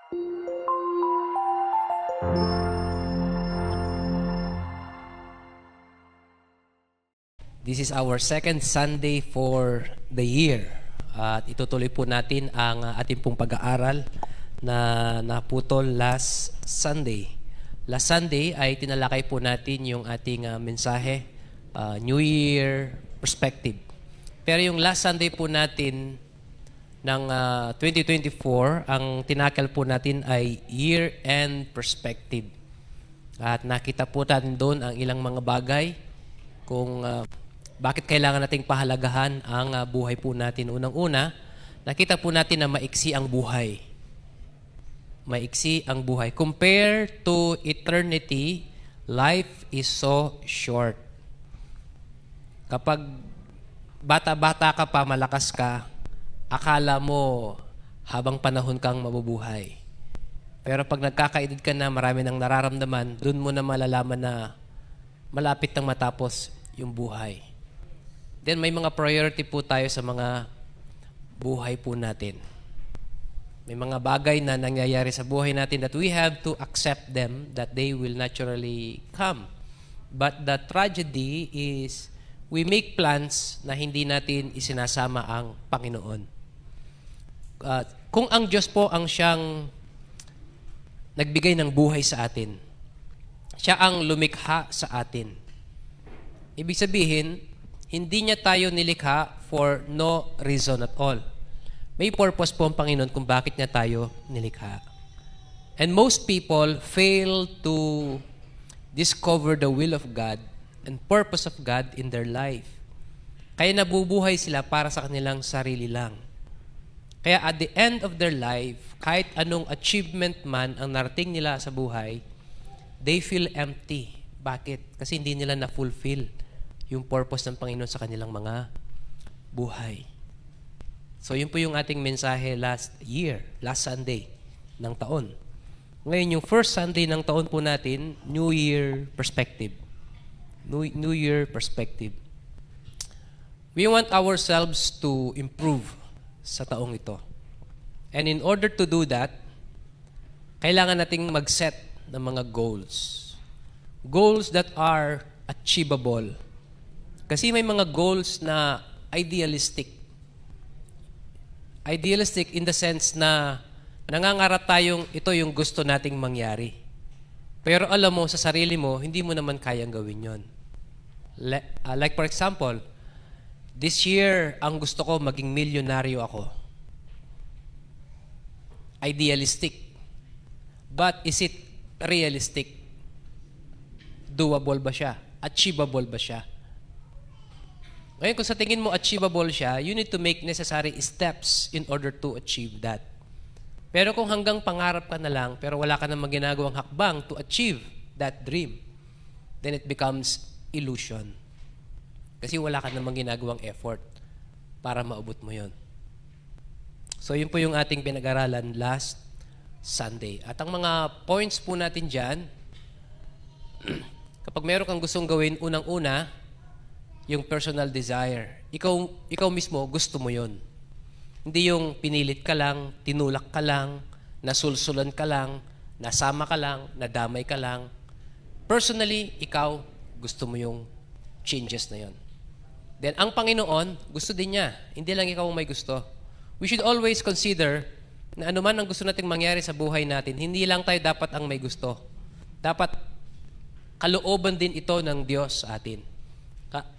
This is our second Sunday for the year. At itutuloy po natin ang ating pong pag-aaral na naputol last Sunday. Last Sunday ay tinalakay po natin yung ating mensahe, New Year Perspective. Pero yung last Sunday po natin ng 2024, ang tinakal po natin ay Year-End Perspective. At nakita po natin doon ang ilang mga bagay kung bakit kailangan nating pahalagahan ang buhay po natin. Unang-una, nakita po natin na maiksi ang buhay. Maiksi ang buhay. Compared to eternity, life is so short. Kapag bata-bata ka pa, malakas ka, akala mo habang panahon kang mabubuhay. Pero pag nagkakaedad ka na, marami nang nararamdaman, doon mo na malalaman na malapit nang matapos yung buhay. Then may mga priority po tayo sa mga buhay po natin. May mga bagay na nangyayari sa buhay natin that we have to accept them, that they will naturally come. But the tragedy is we make plans na hindi natin isinasama ang Panginoon. Kung ang Diyos po ang siyang nagbigay ng buhay sa atin, siya ang lumikha sa atin. Ibig sabihin, hindi niya tayo nilikha for no reason at all. May purpose po ang Panginoon kung bakit niya tayo nilikha. And most people fail to discover the will of God and purpose of God in their life. Kaya nabubuhay sila para sa kanilang sarili lang. Kaya at the end of their life, kahit anong achievement man ang narating nila sa buhay, they feel empty. Bakit? Kasi hindi nila na-fulfill yung purpose ng Panginoon sa kanilang mga buhay. So yun po yung ating mensahe last Sunday ng taon. Ngayon yung first Sunday ng taon po natin, New Year Perspective. New Year Perspective. We want ourselves to improve sa taong ito. And in order to do that, kailangan nating mag-set ng mga goals. Goals that are achievable. Kasi may mga goals na idealistic. Idealistic in the sense na nangangarap tayong ito yung gusto nating mangyari. Pero alam mo, sa sarili mo, hindi mo naman kayang gawin yon. Like for example, this year, ang gusto ko maging milyonaryo ako. Idealistic. But is it realistic? Doable ba siya? Achievable ba siya? Ngayon, kung sa tingin mo achievable siya, you need to make necessary steps in order to achieve that. Pero kung hanggang pangarap ka na lang, pero wala ka namang ginagawang hakbang to achieve that dream, then it becomes illusion. Kasi wala ka namang ginagawang effort para maabot mo yon. So yun po yung ating pinag-aralan last Sunday. At ang mga points po natin dyan, kapag meron kang gustong gawin, unang-una, yung personal desire. Ikaw mismo, gusto mo yon. Hindi yung pinilit ka lang, tinulak ka lang, nasulsulan ka lang, nasama ka lang, nadamay ka lang. Personally, ikaw, gusto mo yung changes na yon. Then, ang Panginoon, gusto din niya. Hindi lang ikaw ang may gusto. We should always consider na anuman ang gusto nating mangyari sa buhay natin, hindi lang tayo dapat ang may gusto. Dapat kalooban din ito ng Diyos sa atin.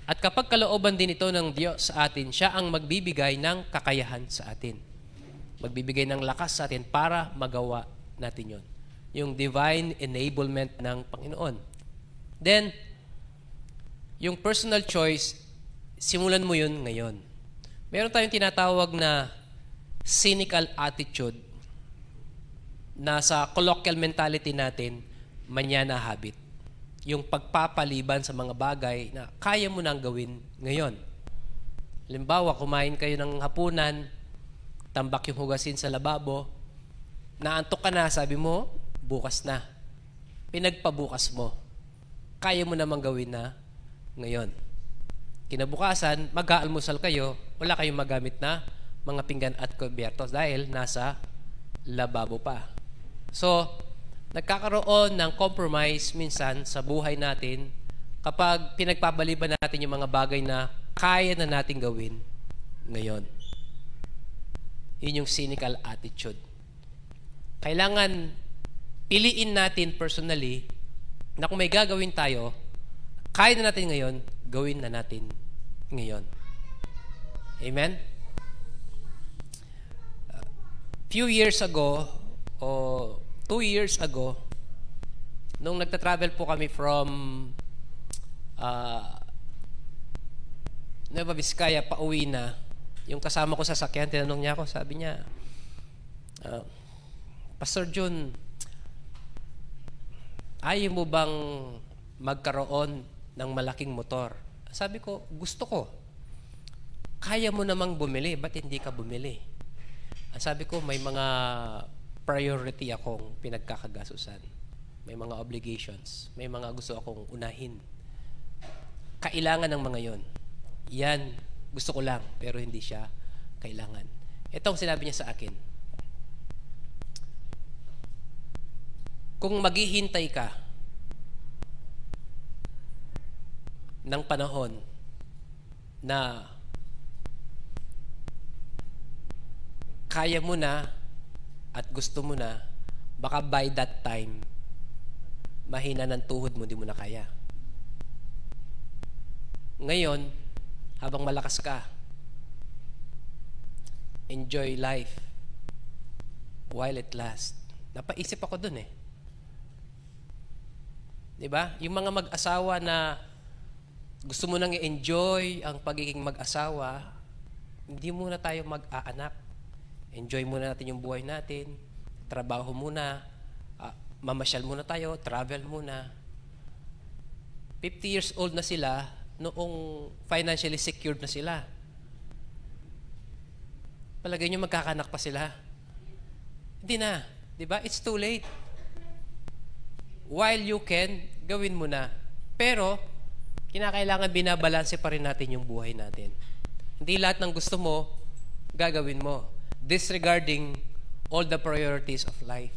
At kapag kalooban din ito ng Diyos sa atin, siya ang magbibigay ng kakayahan sa atin. Magbibigay ng lakas sa atin para magawa natin yon. Yung divine enablement ng Panginoon. Then, yung personal choice, simulan mo yun ngayon. Meron tayong tinatawag na cynical attitude na sa colloquial mentality natin, manana habit. Yung pagpapaliban sa mga bagay na kaya mo nang gawin ngayon. Halimbawa, kumain kayo ng hapunan, tambak yung hugasin sa lababo, naantok ka na, sabi mo, bukas na. Pinagpabukas mo. Kaya mo namang gawin na ngayon. Kinabukasan, mag-aalmusal kayo, wala kayong magamit na mga pinggan at kubyertos dahil nasa lababo pa. So, nagkakaroon ng compromise minsan sa buhay natin kapag pinagpapaliban natin yung mga bagay na kaya na natin gawin ngayon. Yun yung cynical attitude. Kailangan piliin natin personally na kung may gagawin tayo, kaya na natin ngayon, gawin na natin ngayon. Amen? Few years ago, o 2 years ago, nung nagta-travel po kami from Nueva Vizcaya, pauwi na, yung kasama ko sa sakyan, tinanong niya ako, sabi niya, Pastor Jun, ayaw mo bang magkaroon ng malaking motor? Sabi ko, gusto ko. Kaya mo namang bumili, ba't hindi ka bumili? Sabi ko, may mga priority akong pinagkakagasusan. May mga obligations. May mga gusto akong unahin. Kailangan ng mga yon. Yan, gusto ko lang, pero hindi siya kailangan. Ito ang sinabi niya sa akin. Kung maghihintay ka ng panahon na kaya mo na at gusto mo na, baka by that time, mahina ng tuhod mo, di mo na kaya. Ngayon, habang malakas ka, enjoy life while it lasts. Napaisip ako dun eh. Diba? Yung mga mag-asawa na gusto mo nang i-enjoy ang pagiging mag-asawa, hindi muna tayo mag-aanak. Enjoy muna natin yung buhay natin, trabaho muna, mamasyal muna tayo, travel muna. 50 years old na sila, noong financially secured na sila. Palagay nyo magkakanak pa sila? Hindi na. Diba? It's too late. While you can, gawin mo na. Pero, kinakailangan binabalanse pa rin natin yung buhay natin. Hindi lahat ng gusto mo, gagawin mo. Disregarding all the priorities of life.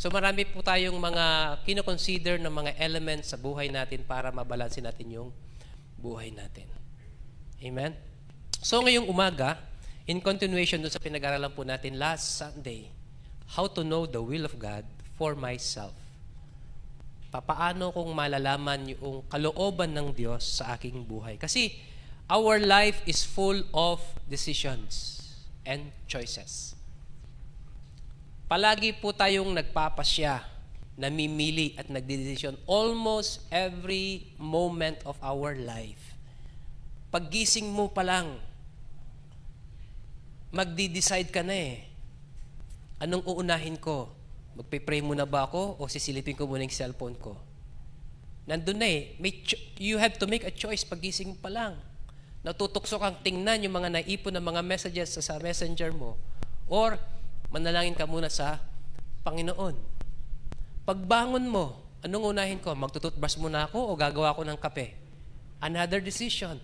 So marami po tayong mga kinoconsider na mga elements sa buhay natin para mabalanse natin yung buhay natin. Amen? So ngayong umaga, in continuation dun sa pinag-aralan po natin last Sunday, how to know the will of God for myself. Papaano kung malalaman yung kalooban ng Diyos sa aking buhay? Kasi our life is full of decisions and choices. Palagi po tayong nagpapasya, namimili at nagdedesisyon almost every moment of our life. Paggising mo pa lang, magdi-decide ka na eh. Anong uunahin ko? Magpe-pray muna ba ako o sisilipin ko muna yung cellphone ko? Nandun na eh. You have to make a choice paggising pa lang. Natutukso kang tingnan yung mga naipon na mga messages sa messenger mo, or manalangin ka muna sa Panginoon. Pagbangon mo, anong unahin ko? Magtututbrush muna ako o gagawa ko ng kape? Another decision.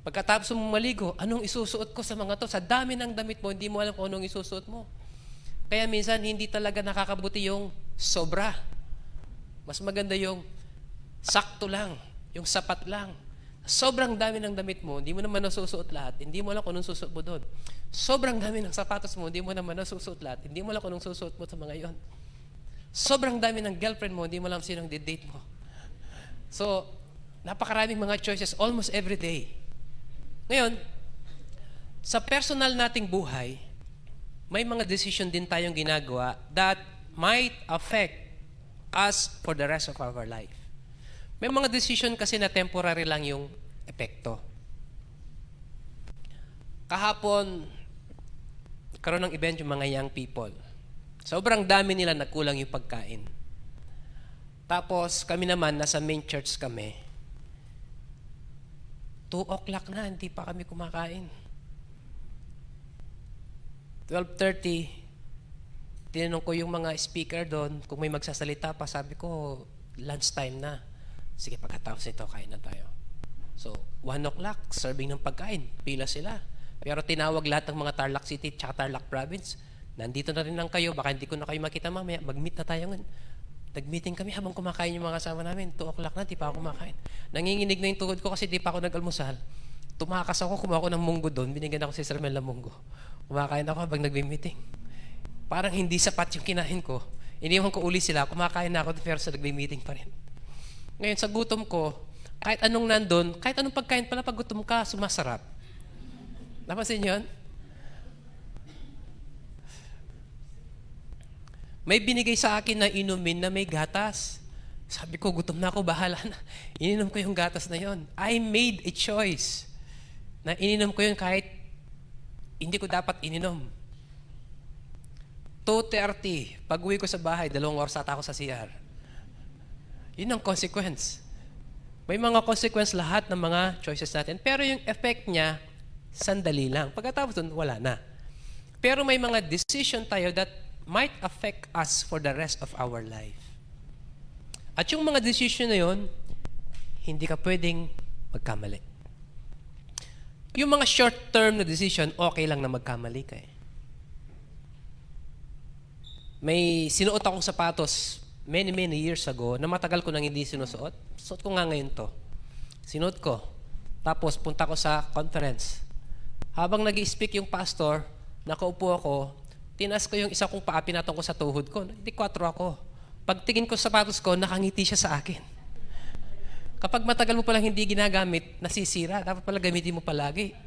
Pagkatapos mo maligo, anong isusuot ko sa mga to? Sa dami ng damit mo, hindi mo alam kung anong isusuot mo. Kaya minsan, hindi talaga nakakabuti yung sobra. Mas maganda yung sakto lang, yung sapat lang. Sobrang dami ng damit mo, hindi mo naman nasusuot lahat, hindi mo alam kung anong susuot mo doon. Sobrang dami ng sapatos mo, hindi mo naman nasusuot lahat, hindi mo alam kung anong susuot mo sa mga iyon. Sobrang dami ng girlfriend mo, hindi mo alam sinong date mo. So, napakaraming mga choices almost every day. Ngayon, sa personal nating buhay, may mga decision din tayong ginagawa that might affect us for the rest of our life. May mga decision kasi na temporary lang yung epekto. Kahapon, karoon ng event yung mga young people. Sobrang dami nila, nagkulang yung pagkain. Tapos kami naman, nasa main church kami. 2 o'clock na, hindi pa kami kumakain. 12:30, tinanong ko yung mga speaker doon, kung may magsasalita pa, sabi ko, lunchtime na. Sige, pagkatapos nito, kain na tayo. So, 1 o'clock, serving ng pagkain. Pila sila. Pero tinawag lahat ng mga Tarlac City at Tarlac Province. Nandito na rin lang kayo, baka hindi ko na kayo makita mamaya, mag-meet na tayo ngayon. Nag-meeting kami habang kumakain yung mga kasama namin. 2 o'clock na, di pa ako kumakain. Nanginginig na yung tuhod ko kasi di pa ako nag-almusal. Tumakas ako, kumuha ako ng munggo doon. Binigyan ako si Sir Mel ng munggo. Kumakain ako habang nag-meeting. Parang hindi sapat yung kinain ko. Iniwan ko uli sila, kumakain na ako, pero sa nag-meeting pa rin. Ngayon, sa gutom ko, kahit anong nandun, kahit anong pagkain pala, pag gutom ka, sumasarap. Napansin yun? May binigay sa akin na inumin na may gatas. Sabi ko, gutom na ako, bahala na. Ininom ko yung gatas na yon. I made a choice na ininom ko yun kahit hindi ko dapat ininom. 2:30, pag-uwi ko sa bahay, 2 oras ata ako sa CR. Yun ang consequence. May mga consequence lahat ng mga choices natin. Pero yung effect niya, sandali lang. Pagkatapos dun, wala na. Pero may mga decision tayo that might affect us for the rest of our life. At yung mga decision na yun, hindi ka pwedeng magkamali. Yung mga short-term na decision, okay lang na magkamali ka eh. May sinuot akong sapatos many years ago na matagal ko nang hindi sinusuot. Suot ko nga ngayon to. Sinuot ko. Tapos punta ko sa conference. Habang nag-i-speak yung pastor, nakaupo ako, tinas ko yung isa kong paa, pinatong ko sa tuhod ko. Hindi 4 ako. Pagtingin ko sa sapatos ko, nakangiti siya sa akin. Kapag matagal mo palang hindi ginagamit, nasisira. Dapat pala gamitin mo palagi.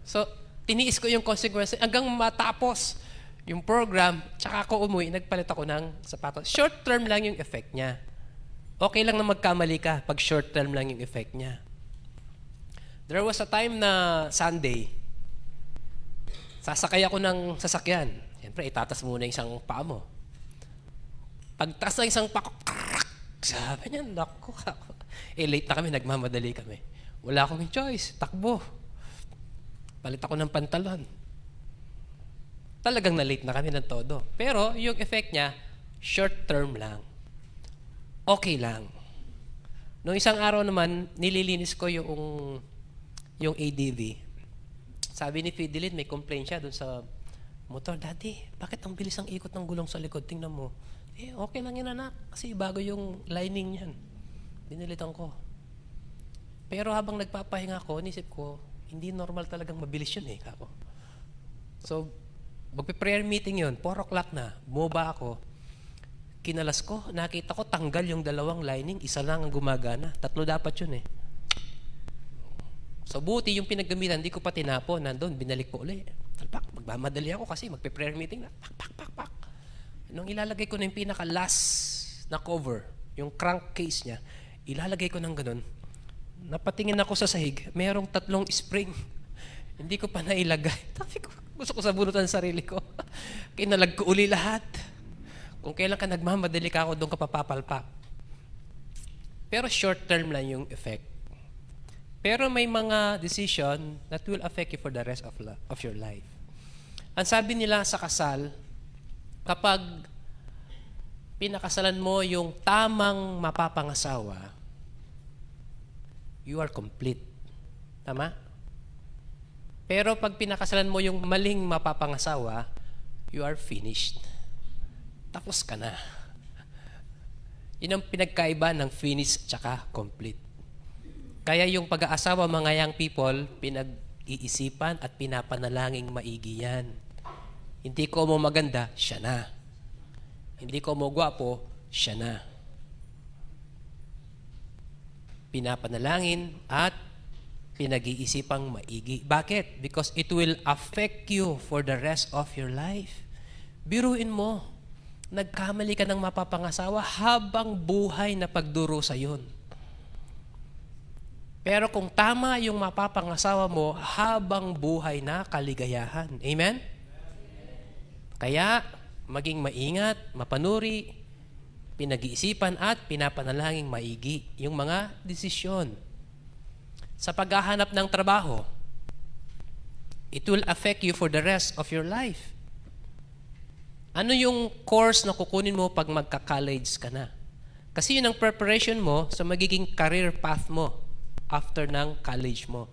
So, tiniis ko yung consequence hanggang matapos yung program, tsaka ako umuwi, nagpalit ako ng sapatos. Short term lang yung effect niya. Okay lang na magkamali ka pag short term lang yung effect niya. There was a time na Sunday, sasakay ako ng sasakyan. Siyempre, itatas muna yung isang paa mo. Pagtas ng isang paa ko, sabi niya, naku. Late na kami, nagmamadali kami. Wala akong choice, takbo. Palit ako ng pantalon. Talagang na-late na kami ng todo. Pero, yung effect niya, short term lang. Okay lang. Noong isang araw naman, nililinis ko yung ADV. Sabi ni Fidelin, may complaint siya dun sa motor. Daddy, bakit ang bilis ang ikot ng gulong sa likod? Tingnan mo. Okay lang yan anak. Kasi bago yung lining yan. Binilitan ko. Pero habang nagpapahinga ko, nisip ko, hindi normal talagang mabilis yun eh. Ako. So, magpe-prayer meeting yun. 4 o'clock na. Bumaba ako. Kinalas ko. Nakita ko tanggal yung 2 lining. Isa lang ang gumagana. 3 dapat yun eh. So, buti yung pinaggamitan, hindi ko pa tinapon. Nandun, binalik ko ulit. Talpak, magmamadali ako kasi magpe-prayer meeting na. Pak. Nung ilalagay ko na yung pinaka-last na cover, yung crankcase niya, ilalagay ko ng ganun. Napatingin ako sa sahig, mayroong 3 spring. Hindi ko pa nailagay. Sabi ko, gusto ko sabunutan ang sarili ko. Kinalag ko uli lahat. Kung kailan ka nagmamadali ka ako, doon ka papapalpak. Pero short term lang yung effect. Pero may mga decision that will affect you for the rest of your life. Ang sabi nila sa kasal, kapag pinakasalan mo yung tamang mapapangasawa, you are complete. Tama? Pero pag pinakasalan mo yung maling mapapangasawa, you are finished. Tapos ka na. Yun ang pinagkaiba ng finished tsaka complete. Kaya yung pag-aasawa, mga young people, pinag-iisipan at pinapanalangin maigi yan. Hindi ko mo maganda, siya na. Hindi ko mo gwapo, siya na. Pinapanalangin at pinag-iisipang maigi. Bakit? Because it will affect you for the rest of your life. Biruin mo, nagkamali ka ng mapapangasawa habang buhay na pagdurusa yun. Pero kung tama yung mapapangasawa mo, habang buhay na kaligayahan. Amen? Kaya, maging maingat, mapanuri, pinag-iisipan at pinapanalangin maigi yung mga desisyon. Sa paghahanap ng trabaho, it will affect you for the rest of your life. Ano yung course na kukunin mo pag magka-college ka na? Kasi yun ang preparation mo sa magiging career path mo after ng college mo.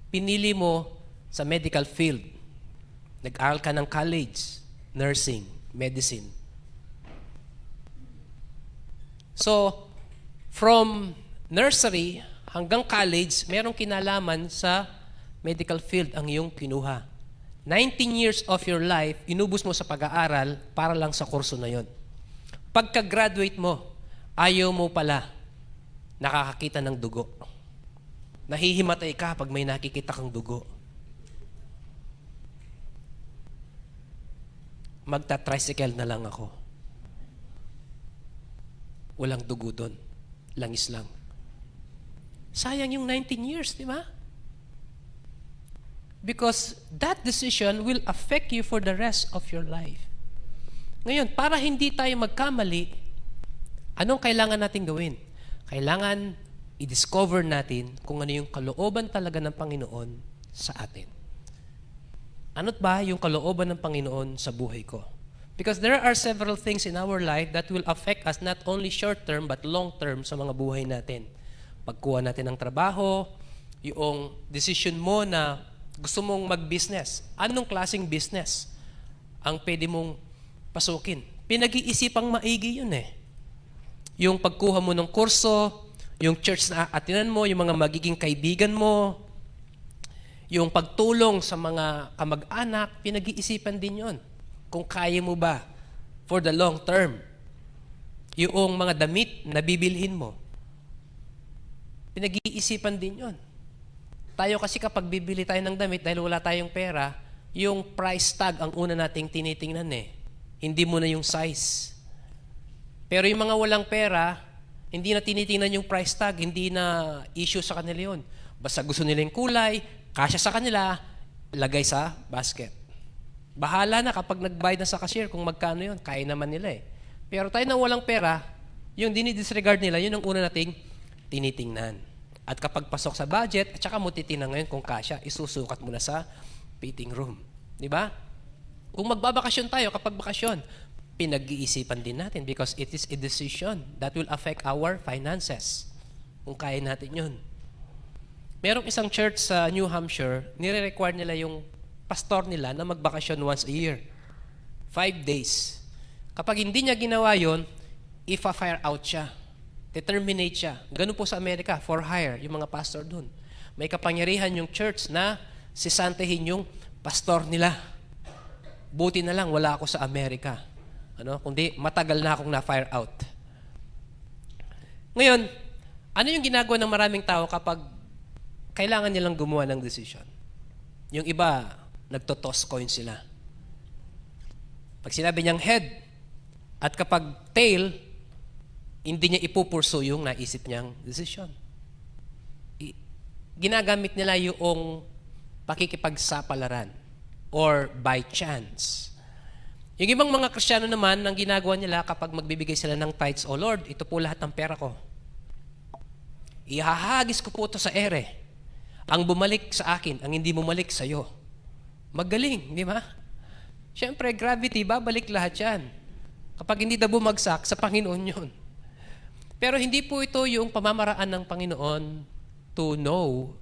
Pinili mo sa medical field. Nag-aral ka ng college, nursing, medicine. So, from nursery hanggang college, merong kinalaman sa medical field ang iyong kinuha. 19 years of your life, inubos mo sa pag-aaral para lang sa kurso na yon. Pagka-graduate mo, ayaw mo pala nakakakita ng dugo. Nahihimatay ka pag may nakikita kang dugo. Magta-tricycle na lang ako. Walang dugo doon. Langis lang. Sayang yung 19 years, di ba? Because that decision will affect you for the rest of your life. Ngayon, para hindi tayo magkamali, anong kailangan natin gawin? Kailangan i-discover natin kung ano yung kalooban talaga ng Panginoon sa atin. Ano't ba yung kalooban ng Panginoon sa buhay ko? Because there are several things in our life that will affect us not only short-term but long-term sa mga buhay natin. Pagkuha natin ng trabaho, yung decision mo na gusto mong mag-business. Anong klaseng business ang pwede mong pasukin? Pinag-iisipang maigi yun eh. Yung pagkuha mo ng kurso, yung church na atinan mo, yung mga magiging kaibigan mo, yung pagtulong sa mga kamag-anak, pinag-iisipan din yun. Kung kaya mo ba for the long term. Yung mga damit na bibilhin mo, pinag-iisipan din yun. Tayo kasi kapag bibili tayo ng damit dahil wala tayong pera, yung price tag ang una nating tinitingnan eh. Hindi mo na yung size. Pero yung mga walang pera, hindi na tinitingnan yung price tag, hindi na issue sa kanila yun. Basta gusto nila yung kulay, kasya sa kanila, lagay sa basket. Bahala na kapag nagbayad na sa cashier kung magkano yun, kaya naman nila eh. Pero tayo na walang pera, yung dinidisregard nila, yun ang una nating tinitingnan. At kapag pasok sa budget, at saka mo titingnan ngayon kung kasya, isusukat mo na sa fitting room. Di ba? Kung magbabakasyon tayo, kapag bakasyon, pinag-iisipan din natin because it is a decision that will affect our finances. Kung kaya natin yun. Merong isang church sa New Hampshire, nire-require nila yung pastor nila na magbakasyon once a year. 5 days. Kapag hindi niya ginawa yon, ifa-fire out siya. Determinate siya. Ganun po sa Amerika, for hire, yung mga pastor dun. May kapangyarihan yung church na sisantahin yung pastor nila. Buti na lang, wala ako sa Amerika. Kundi matagal na akong na-fire out. Ngayon, ano yung ginagawa ng maraming tao kapag kailangan nilang gumawa ng decision? Yung iba, nagtotoss coin sila. Pag sinabi niyang head, at kapag tail, hindi niya ipupurso yung naisip niyang decision. Ginagamit nila yung pakikipagsapalaran or by chance. Yung ibang mga Kristiyano naman, ang ginagawa nila kapag magbibigay sila ng tithes, "O Lord, ito po lahat ng pera ko. Ihahagis ko po ito sa ere. Ang bumalik sa akin, ang hindi bumalik sa iyo." Magaling, di ba? Siyempre, gravity, babalik lahat yan. Kapag hindi na bumagsak, sa Panginoon yun. Pero hindi po ito yung pamamaraan ng Panginoon to know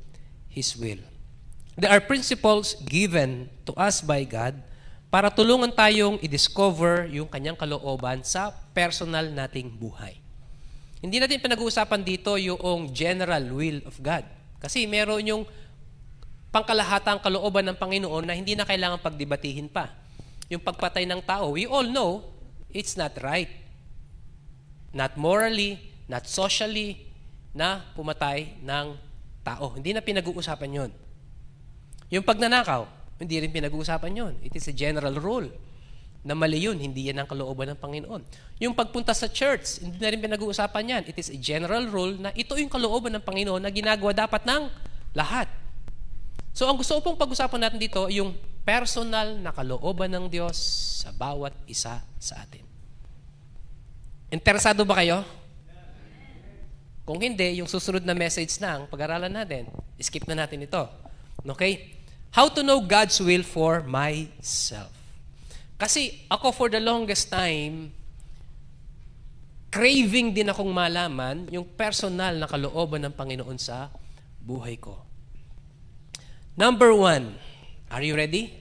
His will. There are principles given to us by God para tulungan tayong i-discover yung kanyang kalooban sa personal nating buhay. Hindi natin pinag-uusapan dito yung general will of God. Kasi meron yung pangkalahatang kalooban ng Panginoon na hindi na kailangan pagdebatihin pa. Yung pagpatay ng tao, we all know it's not right. Not morally, not socially, na pumatay ng tao. Hindi na pinag-uusapan yon. Yung pagnanakaw, hindi rin pinag-uusapan yon. It is a general rule na mali yun, hindi yan ang kalooban ng Panginoon. Yung pagpunta sa church, hindi na rin pinag-uusapan yan. It is a general rule na ito yung kalooban ng Panginoon na ginagawa dapat ng lahat. So ang gusto pong pag-usapan natin dito, yung personal na kalooban ng Diyos sa bawat isa sa atin. Interesado ba kayo? Kung hindi, yung susunod na message na ang pag-aralan natin, skip na natin ito. Okay? How to know God's will for myself. Kasi ako for the longest time, craving din akong malaman yung personal na kalooban ng Panginoon sa buhay ko. Number 1, are you ready?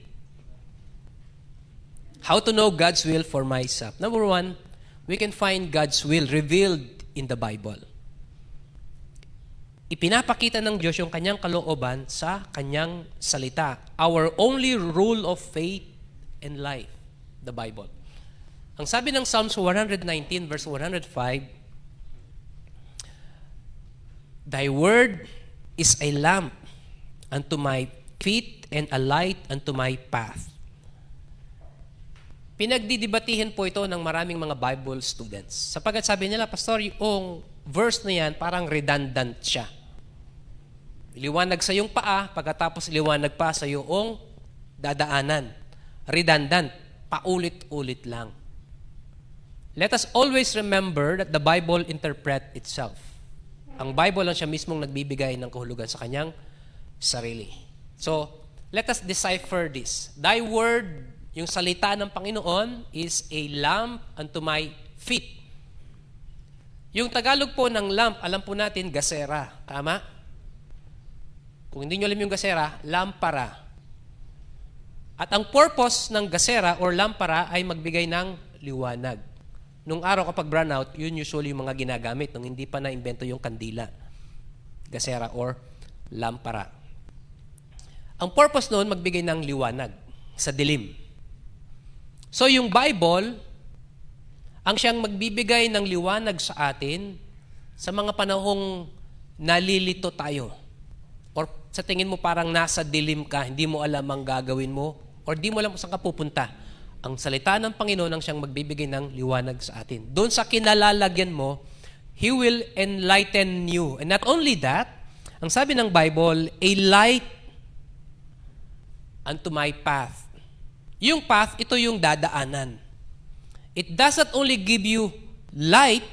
How to know God's will for myself? Number one, we can find God's will revealed in the Bible. Ipinapakita ng Diyos yung kanyang kalooban sa kanyang salita. Our only rule of faith and life, the Bible. Ang sabi ng Psalms 119 verse 105, Thy word is a lamp unto my feet and a light unto my path. Pinagdidibatihin po ito ng maraming mga Bible students. Sapagkat sabi nila, Pastor, yung verse na yan parang redundant siya. Liwanag sa iyong paa, pagkatapos liwanag pa sa iyong dadaanan. Redundant, paulit-ulit lang. Let us always remember that the Bible interpret itself. Ang Bible lang siya mismong nagbibigay ng kahulugan sa kanyang sarili. So, let us decipher this. Thy word, yung salita ng Panginoon, is a lamp unto my feet. Yung Tagalog po ng lamp, alam po natin, gasera. Tama? Kung hindi nyo alam yung gasera, lampara. At ang purpose ng gasera or lampara ay magbigay ng liwanag. Nung araw kapag brownout, yun usually yung mga ginagamit nung hindi pa na-invento yung kandila, gasera or lampara. Ang purpose noon, magbigay ng liwanag sa dilim. So yung Bible, ang siyang magbibigay ng liwanag sa atin sa mga panahong nalilito tayo. Or sa tingin mo parang nasa dilim ka, hindi mo alam ang gagawin mo, or di mo alam kung saan ka pupunta. Ang salita ng Panginoon ang siyang magbibigay ng liwanag sa atin. Doon sa kinalalagyan mo, He will enlighten you. And not only that, ang sabi ng Bible, a light unto my path. Yung path, ito yung dadaanan. It doesn't only give you light,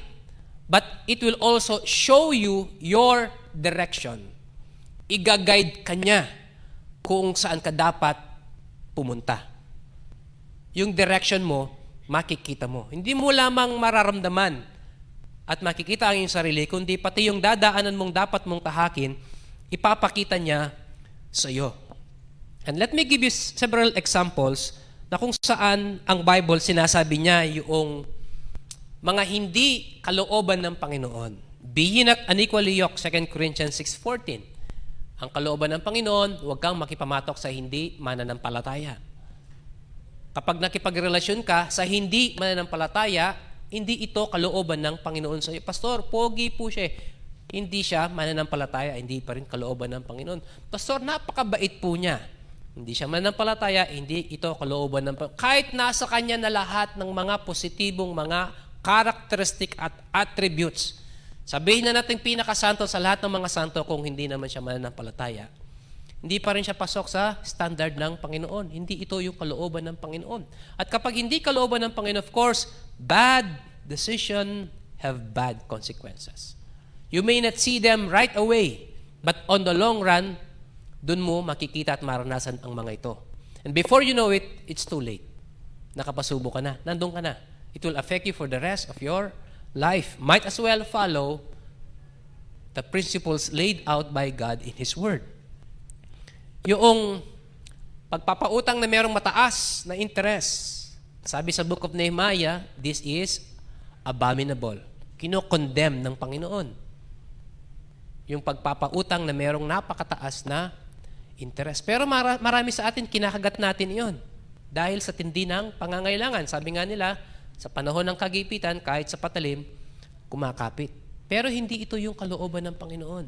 but it will also show you your direction. Iga-guide ka niya kung saan ka dapat pumunta. Yung direction mo, makikita mo. Hindi mo lamang mararamdaman at makikita ang iyong sarili, kundi pati yung dadaanan mong dapat mong tahakin, ipapakita niya sa iyo. And let me give you several examples na kung saan ang Bible sinasabi niya yung mga hindi kalooban ng Panginoon. Be ye not unequally yoked, 2 Corinthians 6:14. Ang kalooban ng Panginoon, huwag kang makipamatok sa hindi mananampalataya. Kapag nakipagrelasyon ka sa hindi mananampalataya, hindi ito kalooban ng Panginoon sa iyo. Pastor, pogi po siya. Hindi siya mananampalataya, hindi pa rin kalooban ng Panginoon. Pastor, napakabait po niya. Hindi siya mananampalataya, hindi ito kalooban ng Panginoon. Kahit nasa kanya na lahat ng mga positibong mga characteristic at attributes. Sabihin na natin pinakasanto sa lahat ng mga santo kung hindi naman siya mananampalataya. Hindi pa rin siya pasok sa standard ng Panginoon. Hindi ito yung kalooban ng Panginoon. At kapag hindi kalooban ng Panginoon, of course, bad decision have bad consequences. You may not see them right away, but on the long run, dun mo makikita at maranasan ang mga ito. And before you know it, it's too late. Nakapasubo ka na. Nandun ka na. It will affect you for the rest of your life. Might as well follow the principles laid out by God in His Word. Yung pagpapautang na merong mataas na interest, sabi sa book of Nehemiah, this is abominable. Kino-condemn ng Panginoon. Yung pagpapautang na merong napakataas na interest. Pero marami sa atin, kinakagat natin iyon. Dahil sa tindi ng pangangailangan. Sabi nga nila, sa panahon ng kagipitan, kahit sa patalim, kumakapit. Pero hindi ito yung kalooban ng Panginoon.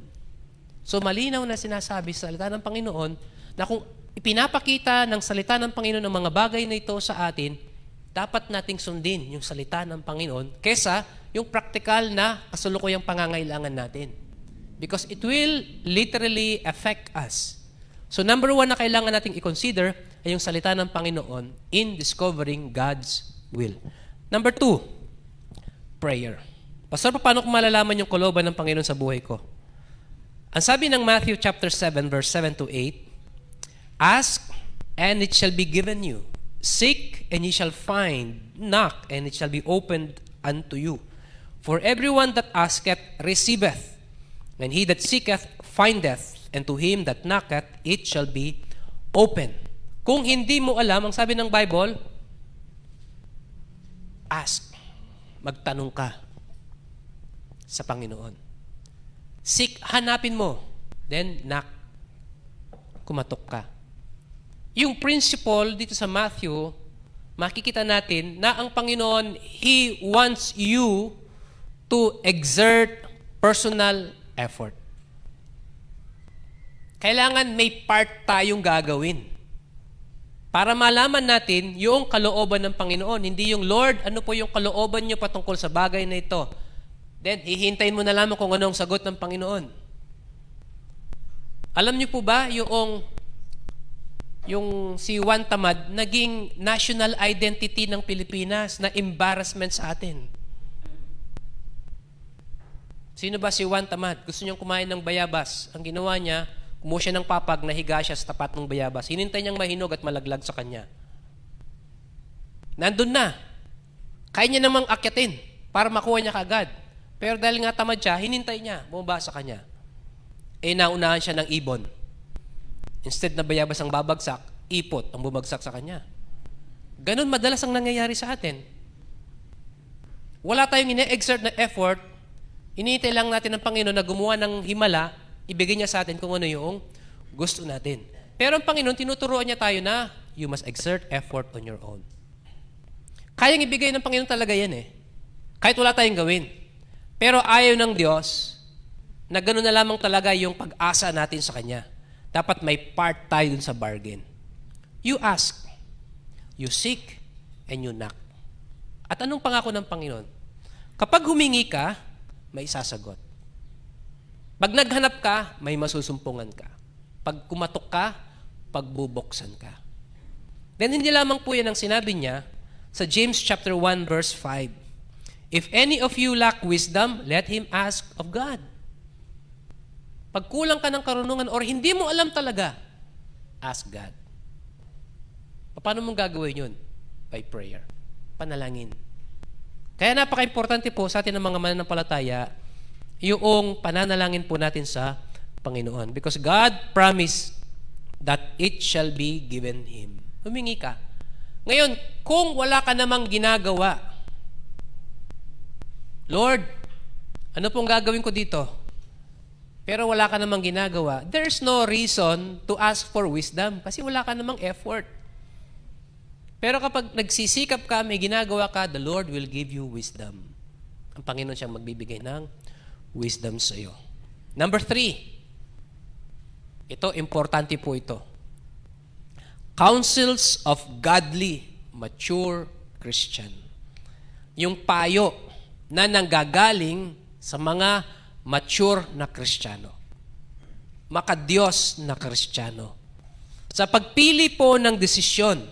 So malinaw na sinasabi sa salita ng Panginoon na kung ipinapakita ng salita ng Panginoon ang mga bagay na ito sa atin, dapat nating sundin yung salita ng Panginoon kesa yung praktikal na kasalukuyang pangangailangan natin. Because it will literally affect us. So number one na kailangan nating i-consider ay yung salita ng Panginoon in discovering God's will. Number two, prayer. Pastor, paano ko malalaman yung kalooban ng Panginoon sa buhay ko? Ang sabi ng Matthew chapter 7, verse 7 to 8, ask, and it shall be given you. Seek, and ye shall find. Knock, and it shall be opened unto you. For everyone that asketh receiveth, and he that seeketh findeth, and to him that knocketh it shall be open. Kung hindi mo alam, ang sabi ng Bible, Ask. Magtanong ka sa Panginoon. Seek, hanapin mo. Then, knock. Kumatok ka. Yung principle dito sa Matthew, makikita natin na ang Panginoon, He wants you to exert personal effort. Kailangan may part tayong gagawin para malaman natin yung kalooban ng Panginoon. Hindi yung, Lord, ano po yung kalooban niyo patungkol sa bagay na ito? Then, hihintayin mo na lamang kung ano ang sagot ng Panginoon. Alam niyo po ba yung si Juan Tamad, naging national identity ng Pilipinas na embarrassment sa atin. Sino ba si Juan Tamad? Gusto niyang kumain ng bayabas. Ang ginawa niya, kumuha siya ng papag, nahiga siya sa tapat ng bayabas. Hinintay niyang mahinog at malaglag sa kanya. Nandun na. Kaya niya namang akyatin para makuha niya kagad. Pero dahil nga tamad siya, hinintay niya, bumaba sa kanya. Naunahan siya ng ibon. Instead na bayabas ang babagsak, ipot ang bumagsak sa kanya. Ganon madalas ang nangyayari sa atin. Wala tayong ine-exert na effort, iniintay lang natin ng Panginoon na gumawa ng himala, ibigay niya sa atin kung ano yung gusto natin. Pero ang Panginoon, tinuturuan niya tayo na you must exert effort on your own. Kayang ibigay ng Panginoon talaga yan eh. Kahit wala tayong gawin. Pero ayaw ng Diyos na gano'n na lamang talaga yung pag-asa natin sa Kanya. Dapat may part tayo dun sa bargain. You ask, you seek, and you knock. At anong pangako ng Panginoon? Kapag humingi ka, may isasagot. Pag naghanap ka, may masusumpungan ka. Pag kumatok ka, pagbubuksan ka. Then hindi lamang po yan ang sinabi niya sa James chapter 1 verse 5. If any of you lack wisdom, let him ask of God. Pag kulang ka ng karunungan or hindi mo alam talaga, ask God. Paano mong gagawin yun? By prayer. Panalangin. Kaya napaka-importante po sa atin ng mga mananampalataya yung pananalangin po natin sa Panginoon. Because God promised that it shall be given Him. Humingi ka. Ngayon, kung wala ka namang ginagawa, Lord, ano pong gagawin ko dito? Pero wala ka namang ginagawa, there's no reason to ask for wisdom kasi wala ka namang effort. Pero kapag nagsisikap ka, may ginagawa ka, the Lord will give you wisdom. Ang Panginoon siyang magbibigay ng wisdom sa iyo. Number 3. Ito, importante po ito. Counsels of godly, mature Christian. Yung payo na nanggagaling sa mga mature na Kristiyano. Makadiyos na Kristiyano. Sa pagpili po ng desisyon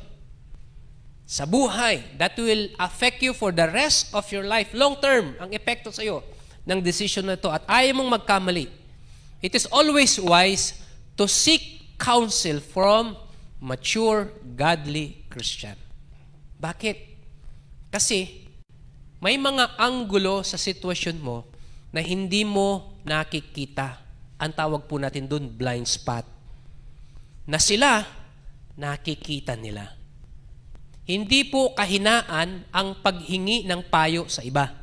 sa buhay that will affect you for the rest of your life, long term, ang epekto sa iyo ng desisyon na ito at ayaw mong magkamali, it is always wise to seek counsel from mature, godly Christian. Bakit? Kasi may mga anggulo sa sitwasyon mo na hindi mo nakikita. Ang tawag po natin dun, blind spot. Na sila, nakikita nila. Hindi po kahinaan ang paghingi ng payo sa iba.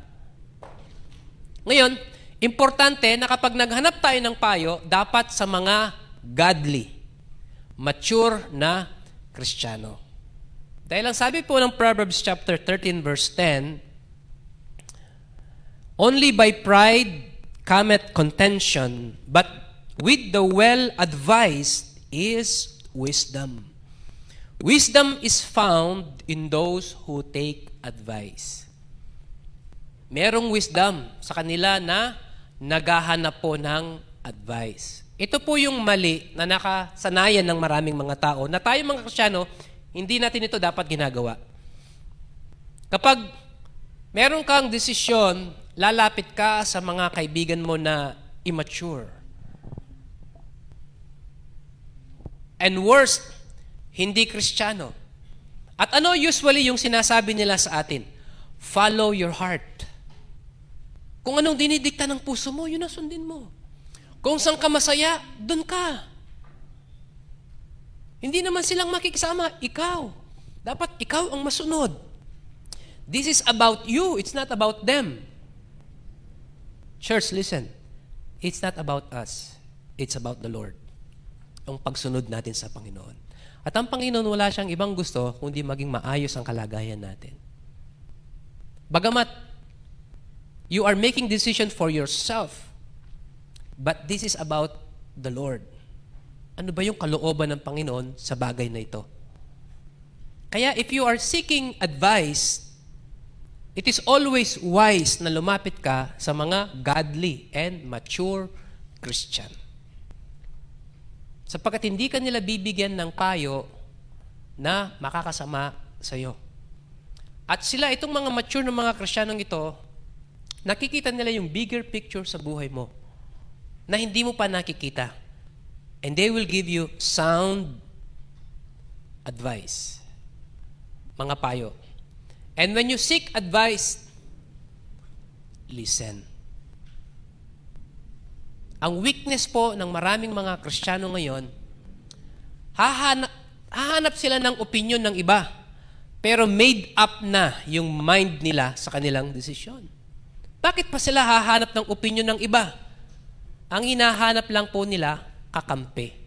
Ngayon, importante na kapag naghanap tayo ng payo, dapat sa mga godly, mature na Kristiyano. Dahil ang sabi po ng Proverbs chapter 13 verse 10, only by pride cometh contention, but with the well-advised is wisdom. Wisdom is found in those who take advice. Merong wisdom sa kanila na naghahanap po ng advice. Ito po yung mali na nakasanayan ng maraming mga tao na tayo mga Kristiyano, hindi natin ito dapat ginagawa. Kapag meron kang desisyon, lalapit ka sa mga kaibigan mo na immature. And worst, hindi Kristiyano. At ano usually yung sinasabi nila sa atin? Follow your heart. Kung anong dinidikta ng puso mo, yun ang sundin mo. Kung saan ka masaya, dun ka. Hindi naman silang makikisama, ikaw. Dapat ikaw ang masunod. This is about you. It's not about them. Church, listen. It's not about us. It's about the Lord. Ang pagsunod natin sa Panginoon. At ang Panginoon, wala siyang ibang gusto kundi maging maayos ang kalagayan natin. Bagamat, you are making decision for yourself, but this is about the Lord. Ano ba yung kalooban ng Panginoon sa bagay na ito? Kaya if you are seeking advice, it is always wise na lumapit ka sa mga godly and mature Christian. Sapagkat hindi ka nila bibigyan ng payo na makakasama sa iyo. At sila, itong mga mature na mga Kristiyanong ito, nakikita nila yung bigger picture sa buhay mo na hindi mo pa nakikita. And they will give you sound advice. Mga payo. And when you seek advice, listen. Ang weakness po ng maraming mga Kristiyano ngayon, hahanap sila ng opinion ng iba, pero made up na yung mind nila sa kanilang desisyon. Bakit pa sila hahanap ng opinion ng iba? Ang hinahanap lang po nila, kakampi.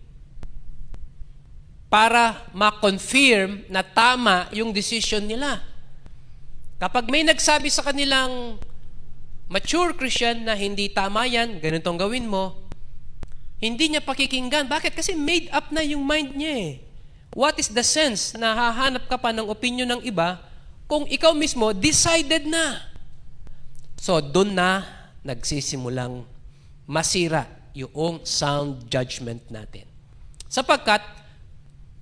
Para ma-confirm na tama yung decision nila. Kapag may nagsabi sa kanilang mature Christian na hindi tama yan, ganitong gawin mo, hindi niya pakikinggan. Bakit? Kasi made up na yung mind niya eh. What is the sense na hahanap ka pa ng opinion ng iba kung ikaw mismo decided na? So, doon na nagsisimulang masira yung sound judgment natin. Sapagkat,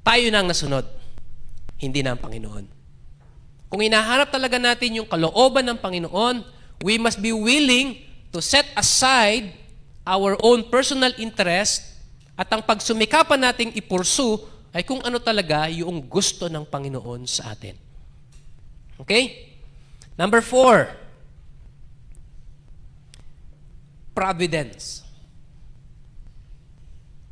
tayo na ang nasunod, hindi na ang Panginoon. Kung hinahanap talaga natin yung kalooban ng Panginoon, we must be willing to set aside our own personal interest at ang pagsumikapan nating ipursu ay kung ano talaga yung gusto ng Panginoon sa atin. Okay? Number 4, providence.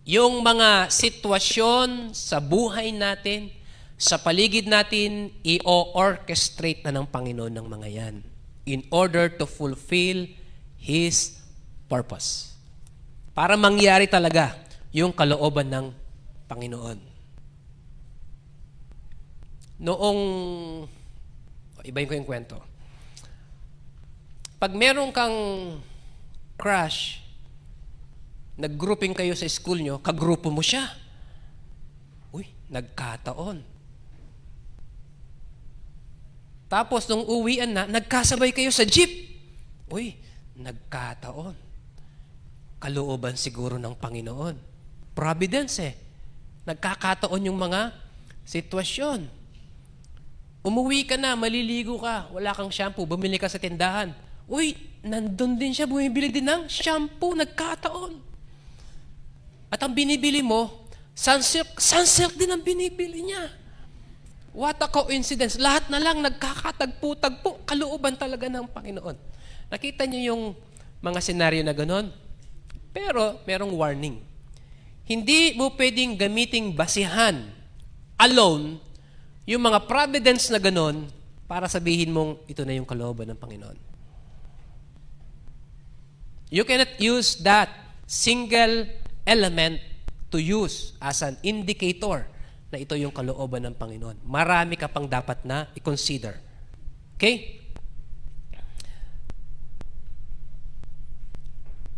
Yung mga sitwasyon sa buhay natin, sa paligid natin, i-orchestrate na ng Panginoon ng mga yan in order to fulfill His purpose. Para mangyari talaga yung kalooban ng Panginoon. Ibahin ko yung kwento. Pag meron kang crush, nag-grouping kayo sa school nyo, kagrupo mo siya. Uy, nagkataon. Tapos, nung uwian na, nagkasabay kayo sa jeep. Uy, nagkataon. Kalooban siguro ng Panginoon. Providence eh. Nagkakataon yung mga sitwasyon. Umuwi ka na, maliligo ka, wala kang shampoo, bumili ka sa tindahan. Uy, nandun din siya, bumibili din ng shampoo, nagkataon. At ang binibili mo, sunsilk din ang binibili niya. What a coincidence. Lahat na lang nagkakatagpo-tagpo. Kalooban talaga ng Panginoon. Nakita niyo yung mga senaryo na ganon? Pero, merong warning. Hindi mo pwedeng gamiting basihan alone yung mga providence na ganon para sabihin mong ito na yung kalooban ng Panginoon. You cannot use that single element to use as an indicator na ito yung kalooban ng Panginoon. Marami ka pang dapat na i-consider. Okay?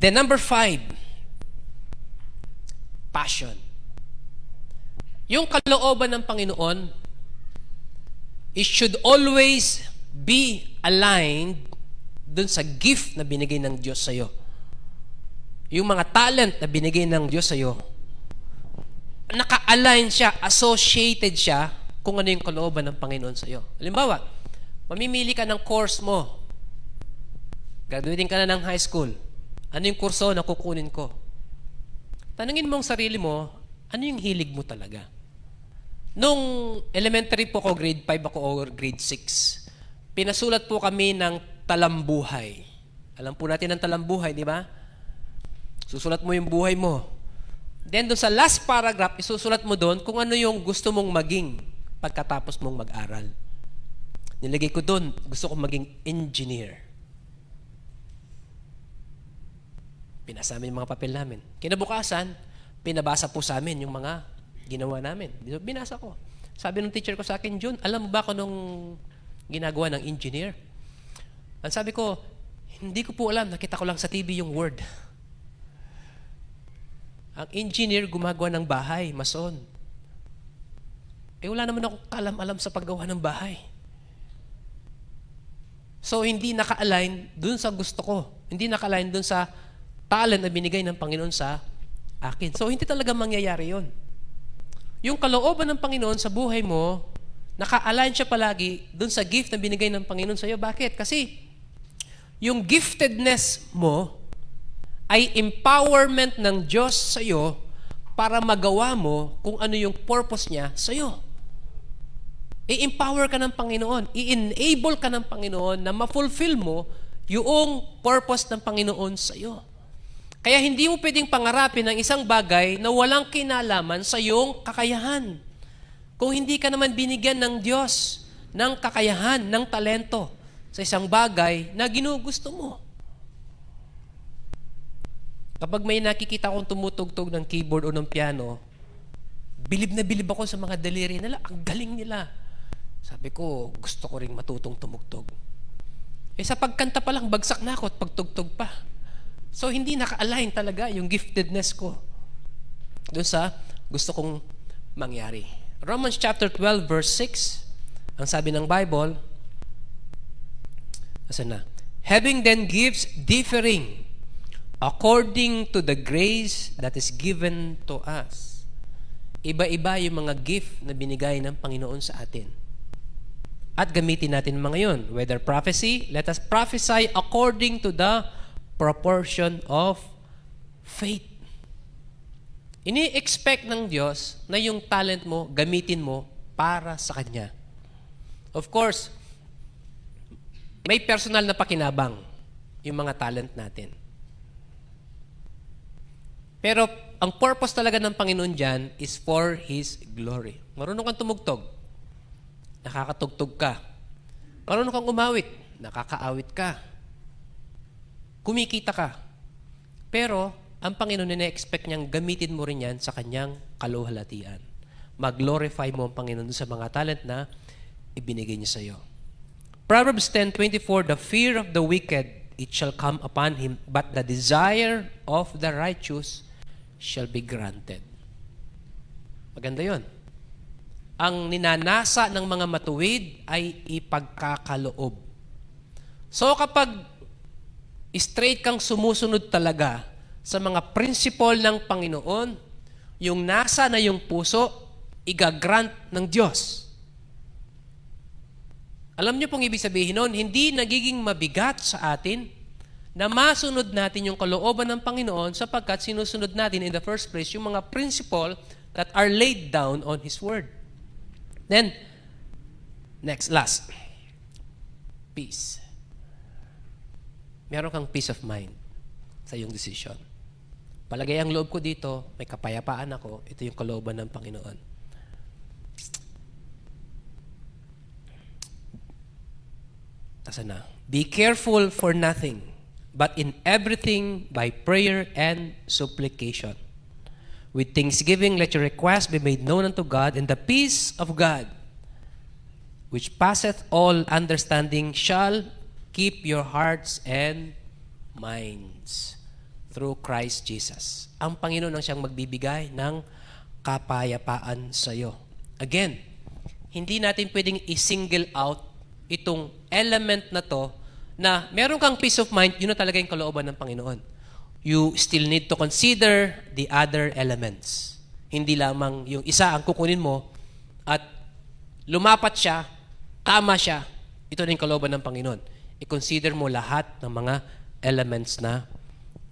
Then number 5, passion. Yung kalooban ng Panginoon, it should always be aligned dun sa gift na binigay ng Diyos sa'yo. Yung mga talent na binigay ng Diyos sa'yo, naka-align siya, associated siya kung ano yung kalooban ng Panginoon sa'yo. Halimbawa, mamimili ka ng course mo. Graduating ka na ng high school. Ano yung kurso na kukunin ko? Tanungin mo ang sarili mo, ano yung hilig mo talaga? Nung elementary po ako, grade 5 ako or grade 6, pinasulat po kami ng talambuhay. Alam po natin ang talambuhay, di ba? Susulat mo yung buhay mo. Then, doon sa last paragraph, isusulat mo doon kung ano yung gusto mong maging pagkatapos mong mag-aral. Nilagay ko doon, gusto ko maging engineer. Pinasa namin yung mga papel namin. Kinabukasan, pinabasa po sa amin yung mga ginawa namin. Binasa ko. Sabi ng teacher ko sa akin, Jun, alam mo ba kung nung ginagawa ng engineer? Ang sabi ko, hindi ko po alam, nakita ko lang sa TV yung word. Ang engineer gumagawa ng bahay, mason. Wala naman ako kalam-alam sa paggawa ng bahay. So, hindi naka-align dun sa gusto ko. Hindi naka-align dun sa talent na binigay ng Panginoon sa akin. So, hindi talaga mangyayari yon. Yung kalooban ng Panginoon sa buhay mo, naka-align siya palagi dun sa gift na binigay ng Panginoon sa iyo. Bakit? Kasi, yung giftedness mo ay empowerment ng Diyos sa iyo para magawa mo kung ano yung purpose niya sa iyo. I-empower ka ng Panginoon. I-enable ka ng Panginoon na ma-fulfill mo yung purpose ng Panginoon sa iyo. Kaya hindi mo pwedeng pangarapin ang isang bagay na walang kinalaman sa iyong kakayahan. Kung hindi ka naman binigyan ng Diyos ng kakayahan, ng talento sa isang bagay na ginugusto mo. Kapag may nakikita akong tumutugtog ng keyboard o ng piano, bilib na bilib ako sa mga daliri nila. Ang galing nila. Sabi ko, gusto ko rin matutong tumugtog. Sa pagkanta pa lang, bagsak na ako at pagtugtog pa. So, hindi naka-align talaga yung giftedness ko doon sa gusto kong mangyari. Romans chapter 12, verse 6, ang sabi ng Bible, asan na? Having then gifts differing according to the grace that is given to us. Iba-iba yung mga gift na binigay ng Panginoon sa atin. At gamitin natin mga yun. Whether prophecy, let us prophesy according to the proportion of faith. Ini-expect ng Diyos na yung talent mo, gamitin mo para sa Kanya. Of course, may personal na pakinabang yung mga talent natin. Pero ang purpose talaga ng Panginoon dyan is for His glory. Marunong kang tumugtog, nakakatugtog ka. Marunong kang umawit, nakakaawit ka. Kumikita ka. Pero, ang Panginoon na-expect niyang gamitin mo rin yan sa kanyang kaluhalatian. Mag-glorify mo ang Panginoon sa mga talent na ibinigay niya sa iyo. Proverbs 10:24, the fear of the wicked, it shall come upon him, but the desire of the righteous shall be granted. Maganda yon. Ang ninanasa ng mga matuwid ay ipagkakaloob. So kapag straight kang sumusunod talaga sa mga principle ng Panginoon, yung nasa na yung puso, igagrant ng Diyos. Alam niyo pong ibig sabihin nun, hindi nagiging mabigat sa atin na masunod natin yung kalooban ng Panginoon sapagkat sinusunod natin in the first place yung mga principle that are laid down on His Word. Then, last. Peace. Meron kang peace of mind sa iyong decision. Palagay ang loob ko dito, may kapayapaan ako, ito yung kalooban ng Panginoon. Tasa na. Be careful for nothing, but in everything by prayer and supplication. With thanksgiving, let your requests be made known unto God, and the peace of God, which passeth all understanding, shall keep your hearts and minds through Christ Jesus. Ang Panginoon ang siyang magbibigay ng kapayapaan sa iyo. Again, hindi natin pwedeng i-single out itong element na to na meron kang peace of mind, yun na talaga yung kalooban ng Panginoon. You still need to consider the other elements. Hindi lamang yung isa ang kukunin mo at lumapat siya, tama siya, ito na yung kalooban ng Panginoon. I-consider mo lahat ng mga elements na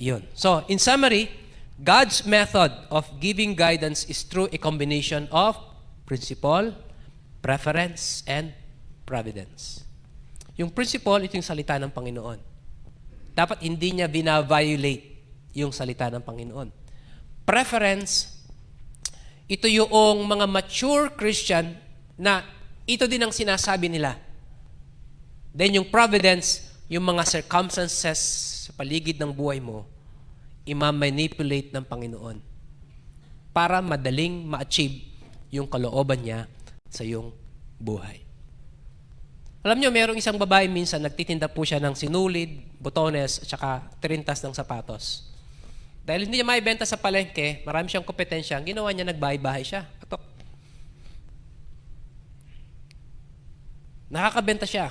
yun. So, in summary, God's method of giving guidance is through a combination of principle, preference, and providence. Yung principle, ito yung salita ng Panginoon. Dapat hindi niya bina-violate yung salita ng Panginoon. Preference, ito yung mga mature Christian na ito din ang sinasabi nila Then yung providence, yung mga circumstances sa paligid ng buhay mo, ima-manipulate ng Panginoon para madaling ma-achieve yung kalooban niya sa iyong buhay. Alam niyo, merong isang babae minsan, nagtitinda po siya ng sinulid, botones, at saka tirintas ng sapatos. Dahil hindi niya maibenta sa palengke, marami siyang kompetensya, ang ginawa niya, nagbahay-bahay siya. Patok. Nakakabenta siya.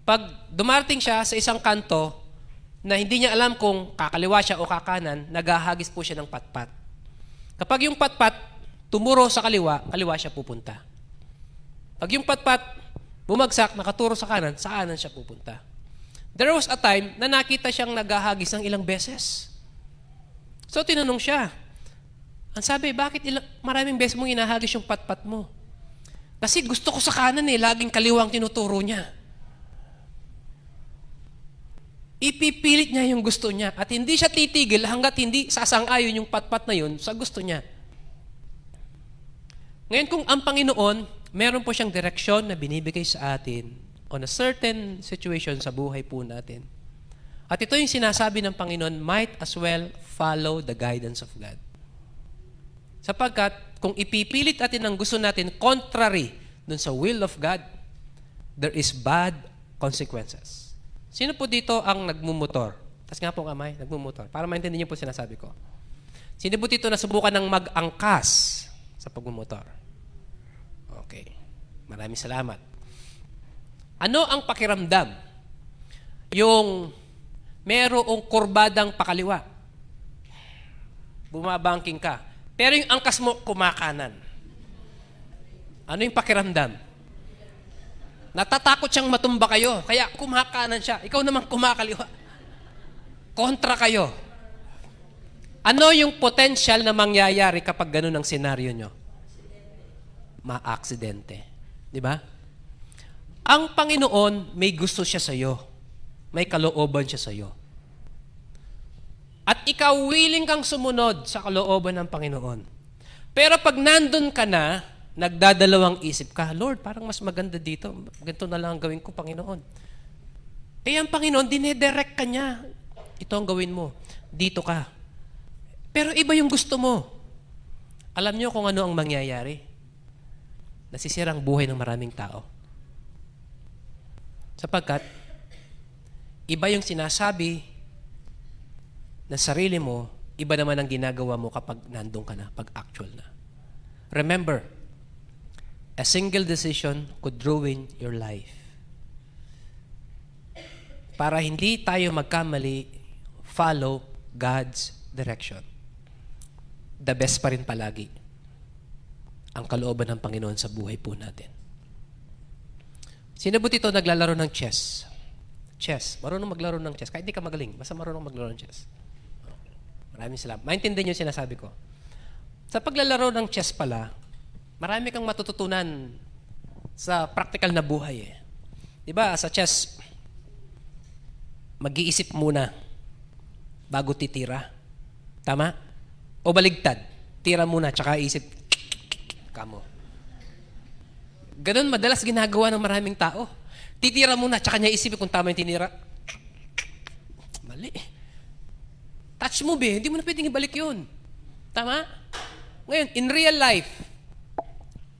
Pag dumarating siya sa isang kanto na hindi niya alam kung kakaliwa siya o kakanan, naghahagis po siya ng patpat. Kapag yung patpat tumuro sa kaliwa, kaliwa siya pupunta. Pag yung patpat bumagsak, nakaturo sa kanan siya pupunta. There was a time na nakita siyang naghahagis ng ilang beses. So tinanong siya. Ang sabi, bakit maraming beses mong inahagis yung patpat mo? Kasi gusto ko sa kanan laging kaliwa ang tinuturo niya. Ipipilit niya yung gusto niya at hindi siya titigil hanggat hindi sasang-ayon yung patpat na yun sa gusto niya. Ngayon kung ang Panginoon, meron po siyang direksyon na binibigay sa atin on a certain situation sa buhay po natin. At ito yung sinasabi ng Panginoon, might as well follow the guidance of God. Sapagkat kung ipipilit natin ang gusto natin contrary dun sa will of God, there is bad consequences. Sino po dito ang nagmumotor? Tas nga po kamay, nagmumotor. Para maintindihan niyo po sinasabi ko. Sino po dito nasubukan ng mag-angkas sa pagmumotor? Okay. Maraming salamat. Ano ang pakiramdam? Yung merong kurbadang pakaliwa. Bumabangking ka. Pero yung angkas mo, kumakanan. Ano yung pakiramdam? Natatakot siyang matumba kayo, kaya kumakanan siya. Ikaw naman kumakaliwa. Kontra kayo. Ano yung potential na mangyayari kapag ganun ang senaryo nyo? Ma-aksidente. Di ba? Ang Panginoon, may gusto siya sa iyo. May kalooban siya sa iyo. At ikaw willing kang sumunod sa kalooban ng Panginoon. Pero pag nandun ka na, nagdadalawang isip ka, Lord, parang mas maganda dito. Ganito na lang ang gawin ko, Panginoon. Eh, ang Panginoon, dinedirect ka niya. Ito ang gawin mo. Dito ka. Pero iba yung gusto mo. Alam niyo kung ano ang mangyayari? Nasisira ang buhay ng maraming tao. Sapagkat, iba yung sinasabi na sarili mo, iba naman ang ginagawa mo kapag nandun ka na, pag actual na. Remember, a single decision could ruin your life. Para hindi tayo magkamali, follow God's direction. The best pa rin palagi ang kalooban ng Panginoon sa buhay po natin. Sino ba dito naglalaro ng chess? Chess. Marunong maglaro ng chess. Kahit hindi ka magaling, basta marunong maglaro ng chess. Maraming salamat. Maintindihan yung sinasabi ko. Sa paglalaro ng chess pala, marami kang matututunan sa practical na buhay eh. Diba, sa chess, mag-iisip muna bago titira. Tama? O baligtad. Tira muna, tsaka isip. Kamo. Ganun madalas ginagawa ng maraming tao. Titira muna, tsaka niya isipin kung tama yung tinira. Mali. Touch move eh. Hindi mo na pwedeng ibalik yun. Tama? Ngayon, in real life,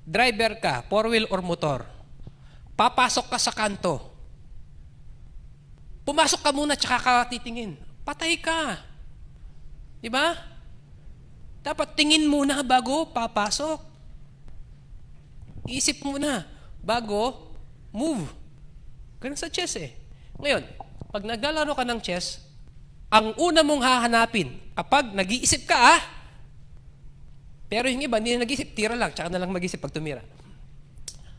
driver ka, four-wheel or motor, papasok ka sa kanto, pumasok ka muna tsaka ka titingin. Patay ka. Diba? Dapat tingin muna bago papasok. Isip muna bago move. Ganun sa chess eh. Ngayon, pag naglalaro ka ng chess, ang una mong hahanapin, kapag nag-iisip ka pero yung iba, hindi na nag-isip, tira lang, tsaka na lang mag-isip pag tumira.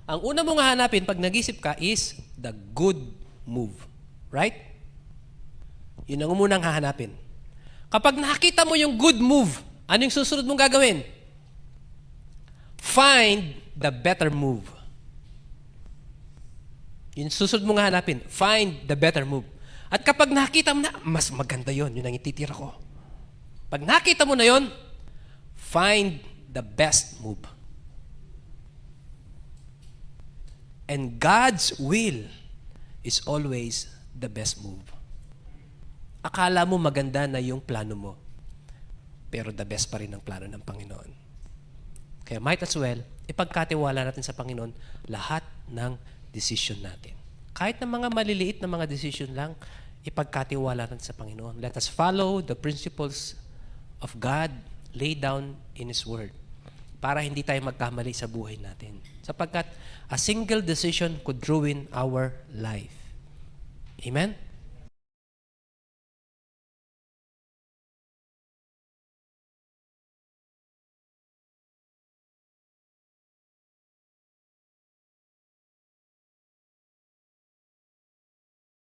Ang una mong hahanapin pag nag-isip ka is the good move. Right? Yun ang umunang hahanapin. Kapag nakita mo yung good move, ano yung susunod mong gagawin? Find the better move. Yung susunod mong hahanapin, find the better move. At kapag nakita mo na, mas maganda yun ang ititira ko. Pag nakita mo na yun, find the best move. And God's will is always the best move. Akala mo maganda na yung plano mo, pero the best pa rin ang plano ng Panginoon. Kaya might as well, ipagkatiwala natin sa Panginoon lahat ng decision natin. Kahit na mga maliliit na mga decision lang, ipagkatiwala natin sa Panginoon. Let us follow the principles of God laid down in His Word para hindi tayo magkamali sa buhay natin. Sapagkat a single decision could ruin our life. Amen?